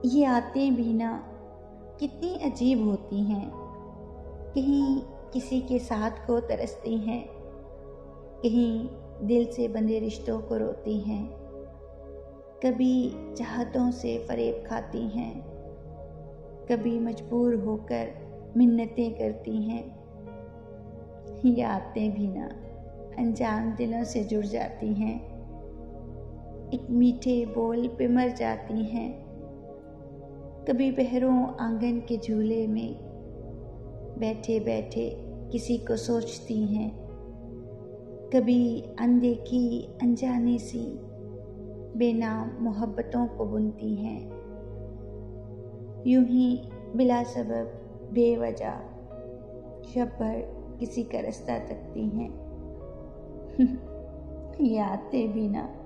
ये आते भी ना कितनी अजीब होती हैं। कहीं किसी के साथ को तरसती हैं, कहीं दिल से बंधे रिश्तों को रोती हैं, कभी चाहतों से फरेब खाती हैं, कभी मजबूर होकर मिन्नतें करती हैं। ये आते भी ना अनजान दिलों से जुड़ जाती हैं, एक मीठे बोल पे मर जाती हैं। कभी बहरों आंगन के झूले में बैठे बैठे किसी को सोचती हैं, कभी अनदेखी अनजानी सी बेनाम मोहब्बतों को बुनती हैं। यूं ही बिला सबब बेवजह शब भर किसी का रास्ता तकती हैं। ये आते भी ना